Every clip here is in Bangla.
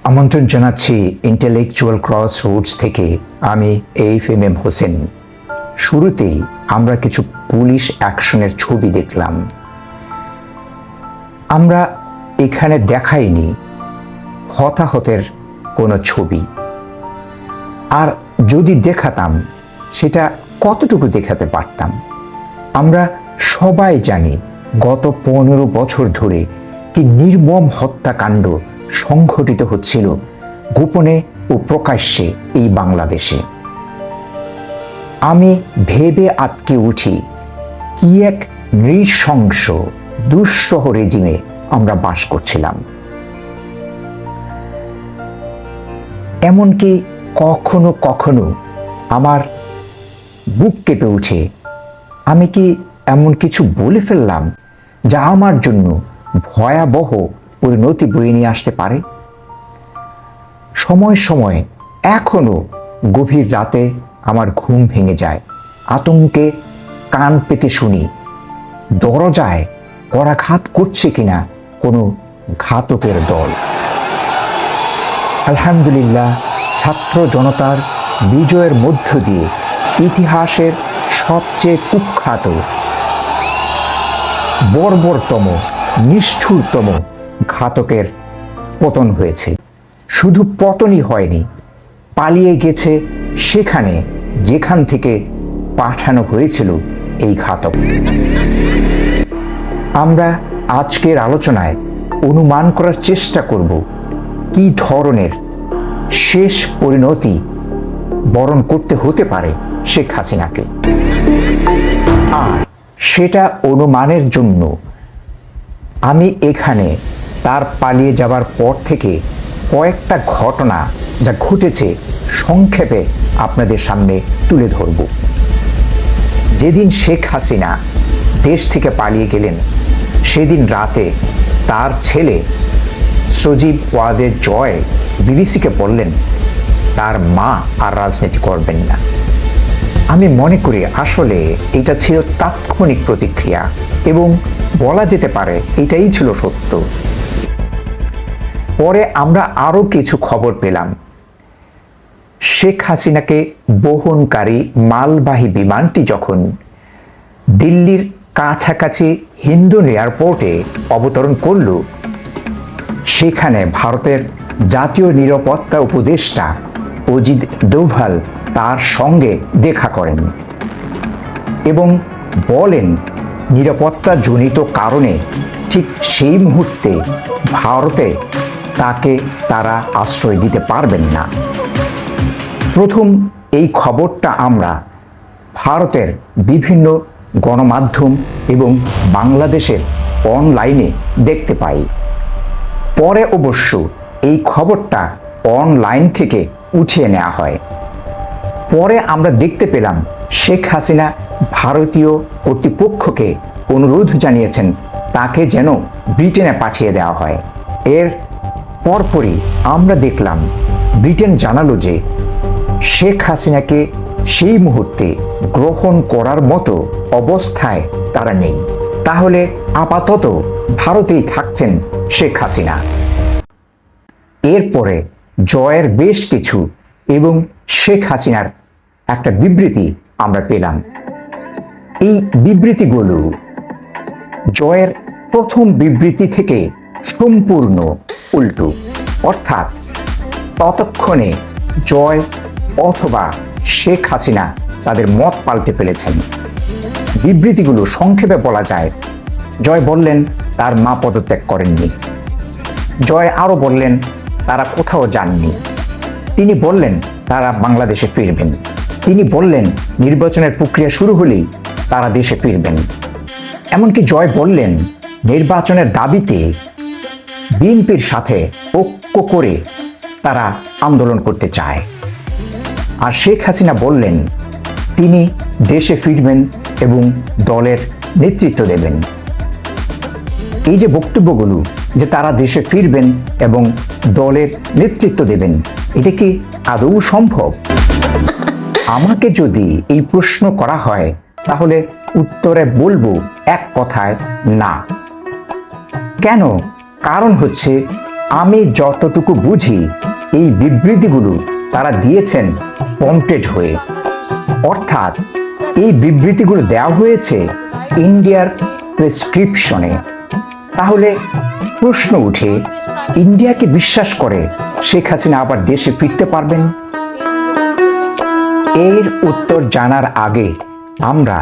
আমন্ত্রণ জানাচ্ছি ইন্টেলেকচুয়াল ক্রস রোডস থেকে। আমি এইফএমএম হোসেন। শুরুতেই আমরা কিছু পুলিশ অ্যাকশনের ছবি দেখলাম। আমরা এখানে দেখাইনি হতাহতের কোনো ছবি, আর যদি দেখাতাম সেটা কতটুকু দেখাতে পারতাম। আমরা সবাই জানি গত 15 বছর ধরে কি নির্মম হত্যাকাণ্ড সংঘটিত হচ্ছিল গোপনে ও প্রকাশ্যে এই বাংলাদেশে। আমি ভেবে আটকে উঠি কি এক নৃশংস দুঃসহ রেজিমে আমরা বাস করছিলাম। এমনকি কখনো কখনো আমার বুক কেঁপে উঠে, আমি কি এমন কিছু বলে ফেললাম যা আমার জন্য ভয়াবহ পরিণতি বয়ে নিয়ে আসতে পারে। সময় সময় এখনো গভীর রাতে আমার ঘুম ভেঙে যায়, আতঙ্কে কান পেতে শুনি দরজায় করাঘাত করছে কিনা কোনো ঘাতকের দল। আলহামদুলিল্লাহ, ছাত্র জনতার বিজয়ের মধ্য দিয়ে ইতিহাসের সবচেয়ে কুখ্যাত, বর্বরতম, নিষ্ঠুরতম ঘাতকের পতন হয়েছে। শুধু পতনই হয়নি, পালিয়ে গেছে সেখানে যেখান থেকে পাঠানো হয়েছিল এই ঘাতক। আমরা আজকের আলোচনায় অনুমান করার চেষ্টা করব কি ধরনের শেষ পরিণতি বরণ করতে হতে পারে শেখ হাসিনাকে। আর সেটা অনুমানের জন্য আমি এখানে তার পালিয়ে যাবার পর থেকে কয়েকটা ঘটনা যা ঘটেছে সংক্ষেপে আপনাদের সামনে তুলে ধরব। যেদিন শেখ হাসিনা দেশ থেকে পালিয়ে গেলেন, সেদিন রাতে তার ছেলে সজীব ওয়াজেদ জয় বিবিসিকে বললেন তার মা আর রাজনীতি করবেন না। আমি মনে করি আসলে এটা ছিল তাৎক্ষণিক প্রতিক্রিয়া এবং বলা যেতে পারে এটাই ছিল সত্য। পরে আমরা আরও কিছু খবর পেলাম। শেখ হাসিনাকে বহনকারী মালবাহী বিমানটি যখন দিল্লির কাছাকাছি হিন্দন এয়ারপোর্টে অবতরণ করল, সেখানে ভারতের জাতীয় নিরাপত্তা উপদেষ্টা অজিত ডোভাল তার সঙ্গে দেখা করেন এবং বলেন নিরাপত্তাজনিত কারণে ঠিক সেই মুহূর্তে ভারতে তাকে তারা আশ্রয় দিতে পারবেন না। প্রথম এই খবরটা আমরা ভারতের বিভিন্ন গণমাধ্যম এবং বাংলাদেশের অনলাইনে দেখতে পাই। পরে অবশ্য এই খবরটা অনলাইন থেকে উঠিয়ে নেওয়া হয়। পরে আমরা দেখতে পেলাম শেখ হাসিনা ভারতীয় কর্তৃপক্ষকে অনুরোধ জানিয়েছেন তাকে যেন ব্রিটেনে পাঠিয়ে দেওয়া হয়। এর পরপরই আমরা দেখলাম ব্রিটেন জানালো যে শেখ হাসিনাকে সেই মুহূর্তে গ্রহণ করার মতো অবস্থায় তারা নেই। তাহলে আপাতত ভারতেই থাকছেন শেখ হাসিনা। এরপরে জয়ের বেশ কিছু এবং শেখ হাসিনার একটা বিবৃতি আমরা পেলাম। এই বিবৃতিগুলো জয়ের প্রথম বিবৃতি থেকে সম্পূর্ণ উল্টো, অর্থাৎ ততক্ষণে জয় অথবা শেখ হাসিনা তাদের মত পাল্টে ফেলেছেন। বিবৃতিগুলো সংক্ষেপে বলা যায়, জয় বললেন তার মা পদত্যাগ করেননি। জয় আরও বললেন তারা কোথাও যাননি। তিনি বললেন তারা বাংলাদেশে ফিরবেন। তিনি বললেন নির্বাচনের প্রক্রিয়া শুরু হলেই তারা দেশে ফিরবেন। এমনকি জয় বললেন নির্বাচনের দাবিতে বিএনপির সাথে ঐক্য করে তারা আন্দোলন করতে চায়। আর শেখ হাসিনা বললেন তিনি দেশে ফিরবেন এবং দলের নেতৃত্ব দেবেন। এই যে বক্তব্যগুলো যে তারা দেশে ফিরবেন এবং দলের নেতৃত্ব দেবেন, এটা কি আদৌ সম্ভব? আমাকে যদি এই প্রশ্ন করা হয় তাহলে উত্তরে বলবো এক কথায় না। কেন? কারণ হচ্ছে আমি যতটুকু বুঝি এই বিবৃতিগুলো তারা দিয়েছেন প্রম্পটেড হয়ে, অর্থাৎ এই বিবৃতিগুলো দেওয়া হয়েছে ইন্ডিয়ার প্রেসক্রিপশনে। তাহলে প্রশ্ন উঠে, ইন্ডিয়াকে বিশ্বাস করে শেখ হাসিনা আবার দেশে ফিরতে পারবেন? এর উত্তর জানার আগে আমরা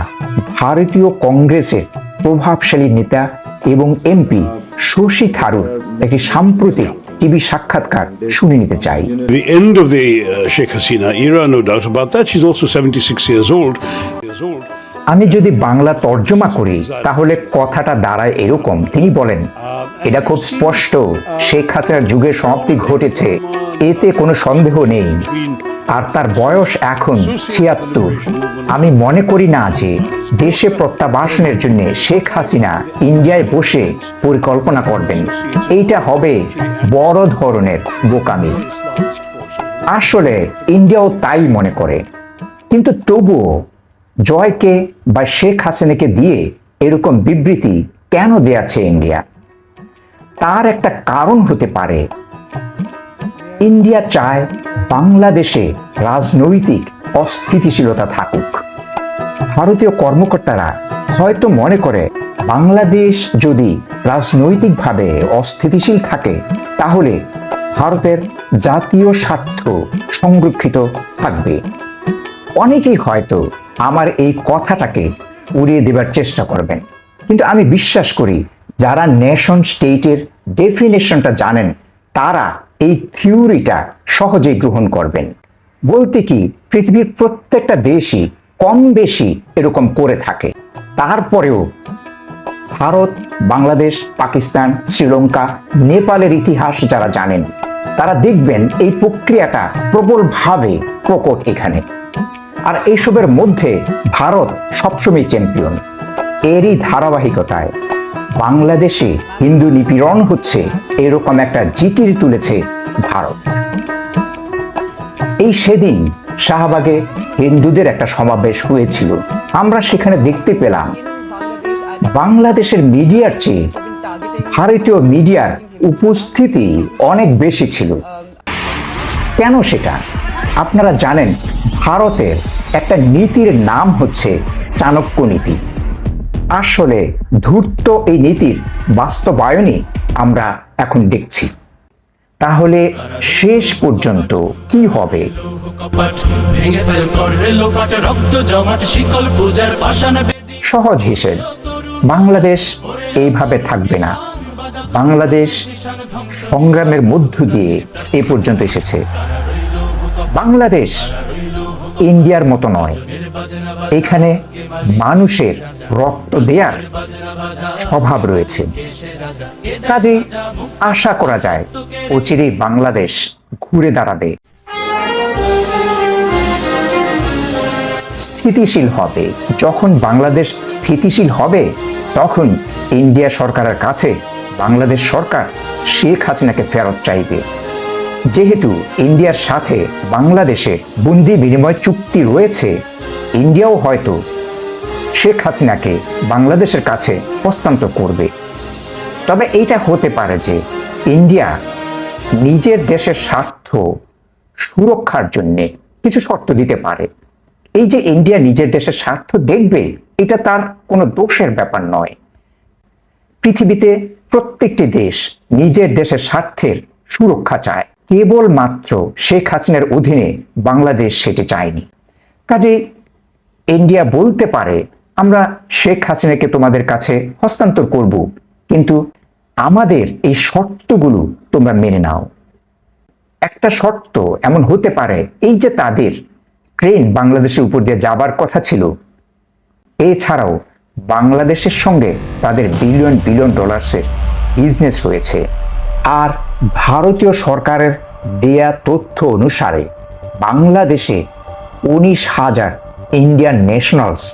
ভারতীয় কংগ্রেসের প্রভাবশালী নেতা এবং এমপি শশী থারুর একটি সাম্প্রতিক টিভি সাক্ষাৎকার শুনে নিতে চাই। The end of the Sheikh Hasina era, no doubt about that. She's also 76 years old. আমি যদি বাংলা তর্জমা করি তাহলে কথাটা দাঁড়ায় এরকম, তিনি বলেন, এটা খুব স্পষ্ট শেখ হাসিনার যুগের সমাপ্তি ঘটেছে, এতে কোনো সন্দেহ নেই, আর তার বয়স এখন ৭৬। আমি মনে করি না যে দেশে প্রত্যাবাসনের জন্য শেখ হাসিনা ইন্ডিয়ায় বসে পরিকল্পনা করবেন। এইটা হবে বড় ধরনের বোকামি। আসলে ইন্ডিয়াও তাই মনে করে, কিন্তু তবুও জয়কে বা শেখ হাসিনাকে দিয়ে এরকম বিবৃতি কেন দেয়াচ্ছে ইন্ডিয়া? তার একটা কারণ হতে পারে, ইন্ডিয়া চায় বাংলাদেশে রাজনৈতিক অস্থিতিশীলতা থাকুক। ভারতীয় কর্মকর্তারা হয়তো মনে করে বাংলাদেশ যদি রাজনৈতিকভাবে অস্থিতিশীল থাকে তাহলে ভারতের জাতীয় স্বার্থ সংরক্ষিত থাকবে। অনেকেই হয়তো আমার এই কথাটাকে উড়িয়ে দেবার চেষ্টা করবেন, কিন্তু আমি বিশ্বাস করি যারা নেশন স্টেটের ডেফিনেশনটা জানেন তারা এই থিওরিটা সহজেই গ্রহণ করবেন। বলতে কি, পৃথিবীর প্রত্যেকটা দেশই কম বেশি এরকম করে থাকে। তারপরেও ভারত, বাংলাদেশ, পাকিস্তান, শ্রীলঙ্কা, নেপালের ইতিহাস যারা জানেন তারা দেখবেন এই প্রক্রিয়াটা প্রবলভাবে প্রকট এখানে। আর এইসবের মধ্যে ভারত সবসময় চ্যাম্পিয়ন। এরই ধারাবাহিকতায় বাংলাদেশে হিন্দু নিপীড়ন হচ্ছে এরকম একটা জিকির তুলেছে ভারত। এই সেদিন শাহবাগে হিন্দুদের একটা সমাবেশ হয়েছিল, আমরা সেখানে দেখতে পেলাম বাংলাদেশের মিডিয়ার চেয়ে ভারতীয় মিডিয়ার উপস্থিতি অনেক বেশি ছিল। কেন সেটা আপনারা জানেন, ভারতের একটা নীতির নাম হচ্ছে চাণক্য নীতি। আসলে ধূর্ত এই নীতির বাস্তবায়নই আমরা এখন দেখছি। তাহলে শেষ পর্যন্ত কি হবে? সহজ হিসেব, বাংলাদেশ এইভাবে থাকবে না। বাংলাদেশ সংগ্রামের মধ্য দিয়ে এ পর্যন্ত এসেছে। বাংলাদেশ ইন্ডিয়ার মতো নয়, এখানে মানুষের রক্ত দেওয়ার স্বভাব রয়েছে। কাজেই আশা করা যায় অচিরেই বাংলাদেশ ঘুরে দাঁড়াবে, স্থিতিশীল হবে। যখন বাংলাদেশ স্থিতিশীল হবে তখন ইন্ডিয়া সরকারের কাছে বাংলাদেশ সরকার শেখ হাসিনাকে ফেরত চাইবে। যেহেতু ইন্ডিয়ার সাথে বাংলাদেশের বন্দি বিনিময় চুক্তি রয়েছে, ইন্ডিয়াও হয়তো শেখ হাসিনাকে বাংলাদেশের কাছে হস্তান্তর করবে। তবে এইটা হতে পারে যে ইন্ডিয়া নিজের দেশের স্বার্থ সুরক্ষার জন্য কিছু শর্ত দিতে পারে। এই যে ইন্ডিয়া নিজের দেশের স্বার্থ দেখবে, এটা তার কোনো দোষের ব্যাপার নয়। পৃথিবীতে প্রত্যেকটি দেশ নিজের দেশের স্বার্থের সুরক্ষা চায়, কেবলমাত্র শেখ হাসিনার অধীনে বাংলাদেশ সেটি চায়নি। কাজে ইন্ডিয়া বলতে পারে, আমরা শেখ হাসিনাকে তোমাদের কাছে হস্তান্তর করব, কিন্তু আমাদের এই শর্তগুলো তোমরা মেনে নাও। একটা শর্ত এমন হতে পারে, এই যে তাদের ট্রেন বাংলাদেশের উপর দিয়ে যাবার কথা ছিল, এছাড়াও বাংলাদেশের সঙ্গে তাদের বিলিয়ন বিলিয়ন ডলার্সের বিজনেস রয়েছে। আর ভারতীয় সরকারের দেয়া তথ্য অনুসারে বাংলাদেশে 19,000 ইন্ডিয়ান ন্যাশনালস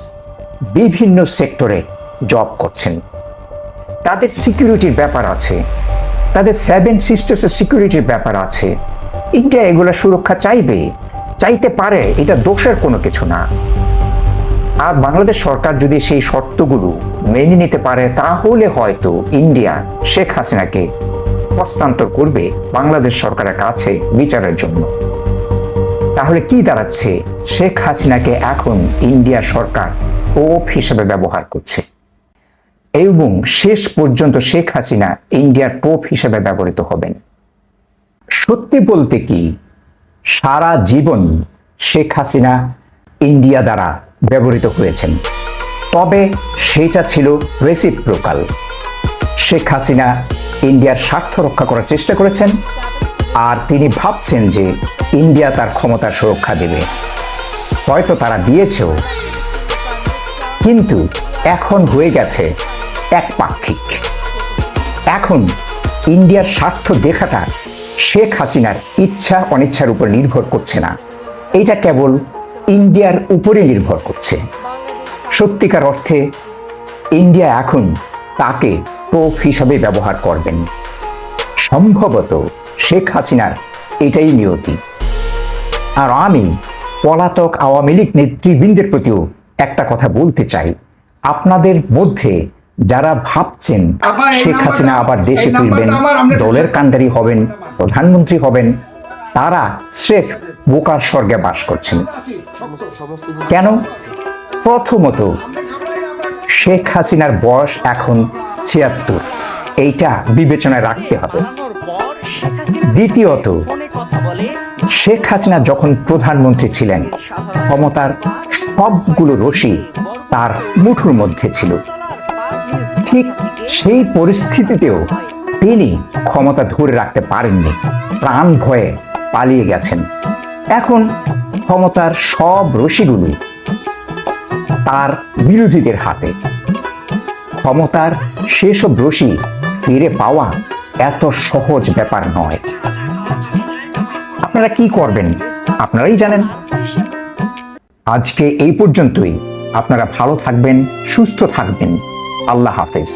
বিভিন্ন সেক্টরে জব করছেন। তাদের সিকিউরিটির ব্যাপার আছে, তাদের 7 সিস্টার্সের সিকিউরিটির ব্যাপার আছে। ইন্ডিয়া এগুলা সুরক্ষা চাইতে পারে, এটা দোষের কোনো কিছু না। আর বাংলাদেশ সরকার যদি সেই শর্তগুলো মেনে নিতে পারে তাহলে হয়তো ইন্ডিয়া শেখ হাসিনাকে হস্তান্তর করবে বাংলাদেশ সরকারের কাছে বিচারের জন্য। তাহলে কি দাঁড়াচ্ছে? শেখ হাসিনাকে এখন ইন্ডিয়া সরকার পোপ হিসেবে ব্যবহার করছে এবং শেষ পর্যন্ত শেখ হাসিনা ইন্ডিয়ার পোপ হিসেবে ব্যবহৃত হবেন। সত্যি বলতে কি, সারা জীবন শেখ হাসিনা ইন্ডিয়া দ্বারা ব্যবহৃত হয়েছেন, তবে সেটা ছিল রেসিপ্রোকাল। শেখ হাসিনা ইন্ডিয়ার স্বার্থ রক্ষা করার চেষ্টা করেছেন, আর তিনি ভাবছেন যে ইন্ডিয়া তার ক্ষমতার সুরক্ষা দেবে। হয়তো তারা দিয়েছেও, কিন্তু এখন হয়ে গেছে একপাক্ষিক। এখন ইন্ডিয়ার স্বার্থ দেখাটা শেখ হাসিনার ইচ্ছা অনিচ্ছার উপর নির্ভর করছে না, এটা কেবল ইন্ডিয়ার উপরে নির্ভর করছে। সত্যিকার অর্থে ইন্ডিয়া এখন তাকে পোপ হিসাবে ব্যবহার করবেন। সম্ভবত শেখ হাসিনার এটাই নিয়তি। আর আমি পলাতক আওয়ামী লীগ নেতৃবৃন্দের প্রতিও একটা কথা বলতে চাই, আপনাদের মধ্যে যারা ভাবছেন শেখ হাসিনা আবার দেশে ফিরবেন, দলের কাণ্ডারি হবেন, প্রধানমন্ত্রী হবেন, তারা স্রেফ বোকার স্বর্গে বাস করছেন। কেন? প্রথমত, শেখ হাসিনার বয়স এখন ৭৬, এইটা বিবেচনায় রাখতে হবে। দ্বিতীয়ত, শেখ হাসিনা যখন প্রধানমন্ত্রী ছিলেন, ক্ষমতার সবগুলো রশি তার মুঠোর মধ্যে ছিল। ঠিক সেই পরিস্থিতিতেও তিনি ক্ষমতা ধরে রাখতে পারেননি, প্রাণ ভয়ে পালিয়ে গেছেন। এখন ক্ষমতার সব রশিগুলো তার বিরোধীদের হাতে। ক্ষমতার সেসব রশি ফিরে পাওয়া এত সহজ ব্যাপার নয়। আপনারা কি করবেন আপনারাই জানেন। আজকে এই পর্যন্তই। আপনারা ভালো থাকবেন, সুস্থ থাকবেন। আল্লাহ হাফেজ।